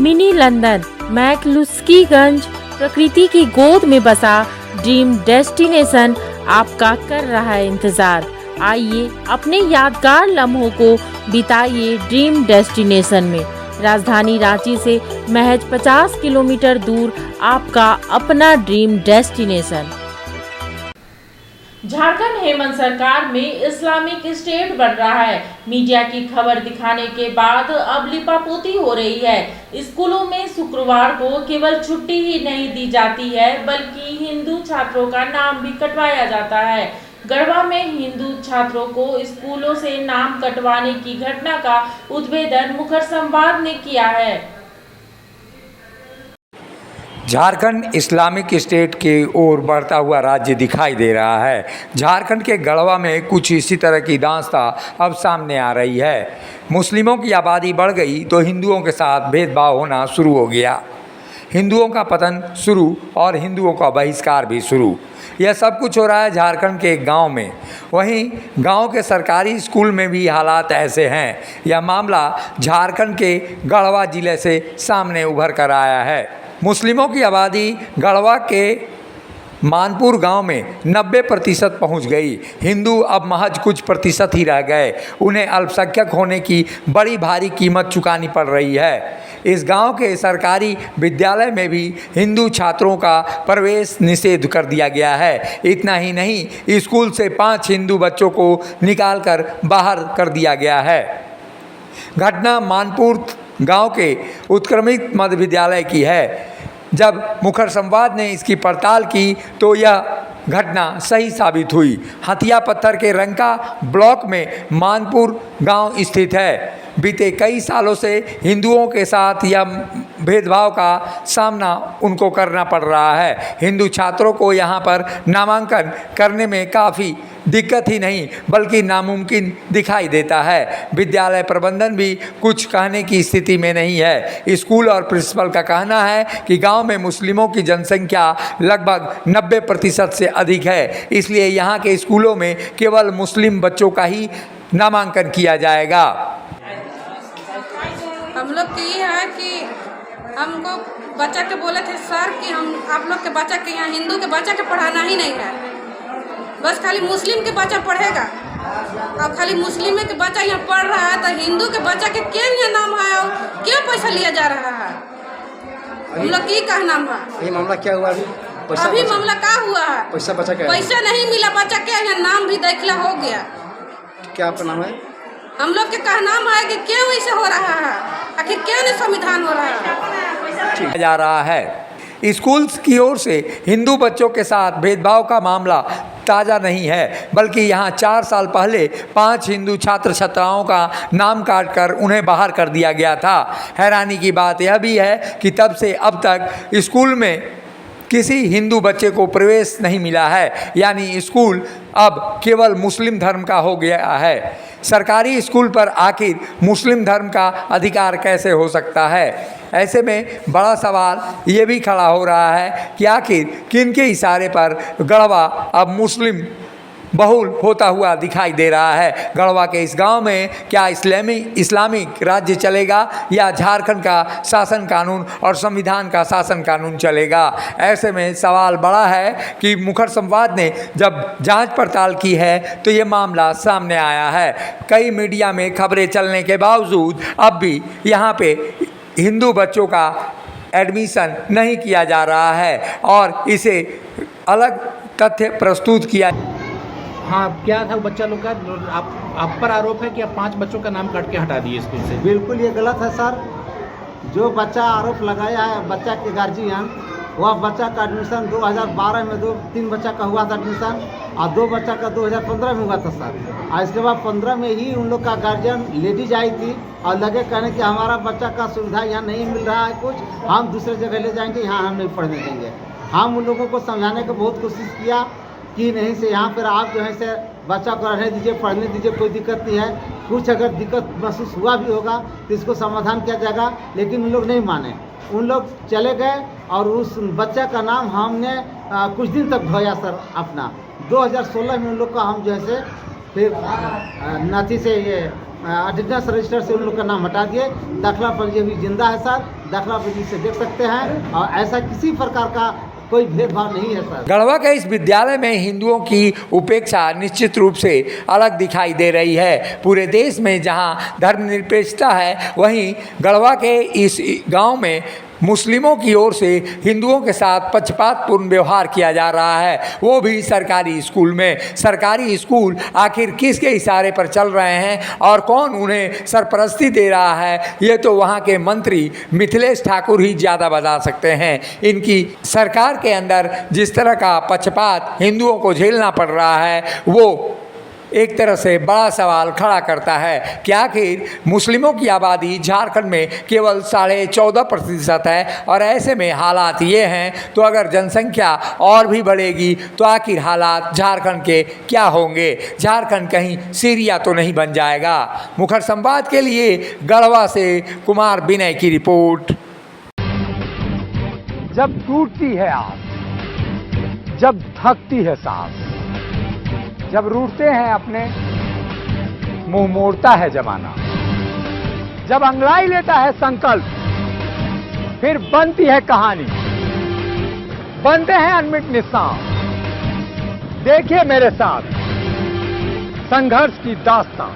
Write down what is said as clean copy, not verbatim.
Mini London McCluskieganj प्रकृति की गोद में बसा ड्रीम डेस्टिनेशन आपका कर रहा है इंतजार। आइए अपने यादगार लम्हों को बिताइए ड्रीम डेस्टिनेशन में। राजधानी रांची से महज 50 किलोमीटर दूर आपका अपना ड्रीम डेस्टिनेशन। झारखंड हेमंत सरकार में इस्लामिक स्टेट बन रहा है। मीडिया की खबर दिखाने के बाद अब लिपापोती हो रही है। स्कूलों में शुक्रवार को केवल छुट्टी ही नहीं दी जाती है बल्कि हिंदू छात्रों का नाम भी कटवाया जाता है। गढ़वा में हिंदू छात्रों को स्कूलों से नाम कटवाने की घटना का उद्भेदन मुखर संवाद ने किया है। झारखंड इस्लामिक स्टेट की ओर बढ़ता हुआ राज्य दिखाई दे रहा है। झारखंड के गढ़वा में कुछ इसी तरह की दास्तां अब सामने आ रही है। मुस्लिमों की आबादी बढ़ गई तो हिंदुओं के साथ भेदभाव होना शुरू हो गया। हिंदुओं का पतन शुरू और हिंदुओं का बहिष्कार भी शुरू। यह सब कुछ हो रहा है झारखंड के एक गांव में। वहीं गांव के सरकारी स्कूल में भी हालात ऐसे हैं। यह मामला झारखंड के गढ़वा जिले से सामने उभर कर आया है। मुस्लिमों की आबादी गढ़वा के मानपुर गांव में 90% पहुंच गई। हिंदू अब महज कुछ प्रतिशत ही रह गए। उन्हें अल्पसंख्यक होने की बड़ी भारी कीमत चुकानी पड़ रही है। इस गांव के सरकारी विद्यालय में भी हिंदू छात्रों का प्रवेश निषेध कर दिया गया है। इतना ही नहीं, स्कूल से 5 हिंदू बच्चों को निकालकर बाहर कर दिया गया है। घटना मानपुर गांव के उत्क्रमित मध्य विद्यालय की है। जब मुखर संवाद ने इसकी पड़ताल की तो यह घटना सही साबित हुई। हथिया पत्थर के रंका ब्लॉक में मानपुर गांव स्थित है। बीते कई सालों से हिंदुओं के साथ यह भेदभाव का सामना उनको करना पड़ रहा है। हिंदू छात्रों को यहाँ पर नामांकन करने में काफ़ी दिक्कत ही नहीं बल्कि नामुमकिन दिखाई देता है। विद्यालय प्रबंधन भी कुछ कहने की स्थिति में नहीं है। स्कूल और प्रिंसिपल का कहना है कि गांव में मुस्लिमों की जनसंख्या लगभग 90% से अधिक है, इसलिए यहाँ के स्कूलों में केवल मुस्लिम बच्चों का ही नामांकन किया जाएगा। हम लोग की ये है कि हमको बच्चा के बोले थे सर कि हम आप लोग के बच्चा के यहाँ हिंदू के बच्चा के पढ़ाना ही नहीं है, बस खाली मुस्लिम के बच्चा पढ़ेगा। अब खाली मुस्लिम के बच्चा यहाँ पढ़ रहा है तो हिंदू के बच्चा के क्यों यहाँ नाम है और क्यों पैसा लिया जा रहा है? हम लोग की का नाम है? ये मामला क्या हुआ अभी मामला क्या हुआ है? पैसा बचा क्या? पैसा नहीं मिला बच्चा के यहाँ नाम भी देखला हो गया। क्या आपका नाम है? हम लोग के का नाम है कि क्यों ऐसे हो रहा है, आखिर क्यों नहीं संविधान हो रहा है? जा रहा है। स्कूल की ओर से हिंदू बच्चों के साथ भेदभाव का मामला ताज़ा नहीं है बल्कि यहाँ 4 साल पहले 5 हिंदू छात्र छात्राओं का नाम काटकर उन्हें बाहर कर दिया गया था। हैरानी की बात यह भी है कि तब से अब तक स्कूल में किसी हिंदू बच्चे को प्रवेश नहीं मिला है, यानी स्कूल अब केवल मुस्लिम धर्म का हो गया है। सरकारी स्कूल पर आखिर मुस्लिम धर्म का अधिकार कैसे हो सकता है? ऐसे में बड़ा सवाल ये भी खड़ा हो रहा है कि आखिर किन के इशारे पर गढ़वा अब मुस्लिम बहुल होता हुआ दिखाई दे रहा है। गढ़वा के इस गांव में क्या इस्लामिक राज्य चलेगा या झारखंड का शासन कानून और संविधान का शासन कानून चलेगा? ऐसे में सवाल बड़ा है कि मुखर संवाद ने जब जांच पड़ताल की है तो ये मामला सामने आया है। कई मीडिया में खबरें चलने के बावजूद अब भी यहाँ पे हिंदू बच्चों का एडमिशन नहीं किया जा रहा है और इसे अलग तथ्य प्रस्तुत किया। हाँ, क्या था बच्चा लोग का? आप पर आरोप है कि आप 5 बच्चों का नाम काट के हटा दिए स्कूल से। बिल्कुल ये गलत है सर। जो बच्चा आरोप लगाया है बच्चा के गार्जियन, वह बच्चा का एडमिशन 2012 में 3 बच्चा का हुआ था एडमिशन और 2 बच्चा का 2015 में हुआ था सर। और इसके बाद 15 में ही उन लोग का गार्जियन लेडीज आई थी और लगे कहने कि हमारा बच्चा का सुविधा यहाँ नहीं मिल रहा है, कुछ हम दूसरे जगह ले जाएंगे, यहाँ हम नहीं पढ़ने देंगे। हम उन लोगों को समझाने की बहुत कोशिश किया कि नहीं से यहाँ पर आप जो है से बच्चा को रहने दीजिए, पढ़ने दीजिए, कोई दिक्कत नहीं है। कुछ अगर दिक्कत महसूस हुआ भी होगा तो इसको समाधान किया जाएगा, लेकिन उन लोग नहीं माने। उन लोग चले गए और उस बच्चा का नाम हमने कुछ दिन तक ढोया सर अपना। 2016 में उन लोग का हम जो है से फिर नाथी से ये अटेंडेंस रजिस्टर से उन लोग का नाम हटा दिए। दाखिला पंजी अभी जिंदा है सर, दाखिला पंजी से देख सकते हैं, और ऐसा किसी प्रकार का कोई भेदभाव नहीं है सर। गढ़वा के इस विद्यालय में हिंदुओं की उपेक्षा निश्चित रूप से अलग दिखाई दे रही है। पूरे देश में जहां धर्मनिरपेक्षता है, वहीं गढ़वा के इस गांव में मुस्लिमों की ओर से हिंदुओं के साथ पक्षपातपूर्ण व्यवहार किया जा रहा है, वो भी सरकारी स्कूल में। सरकारी स्कूल आखिर किसके इशारे पर चल रहे हैं और कौन उन्हें सरपरस्ती दे रहा है, ये तो वहाँ के मंत्री मिथिलेश ठाकुर ही ज़्यादा बता सकते हैं। इनकी सरकार के अंदर जिस तरह का पक्षपात हिंदुओं को झेलना पड़ रहा है, वो एक तरह से बड़ा सवाल खड़ा करता है कि आखिर मुस्लिमों की आबादी झारखंड में केवल 14.5% है, और ऐसे में हालात ये हैं, तो अगर जनसंख्या और भी बढ़ेगी तो आखिर हालात झारखंड के क्या होंगे? झारखंड कहीं सीरिया तो नहीं बन जाएगा? मुखर संवाद के लिए गढ़वा से कुमार विनय की रिपोर्ट। जब टूटती है आस, जब थकती है सांस, जब रूठते हैं अपने, मुंह मोड़ता है जमाना, जब अंगड़ाई लेता है संकल्प, फिर बनती है कहानी, बनते हैं अनमिट निशान। देखिए मेरे साथ संघर्ष की दास्तां।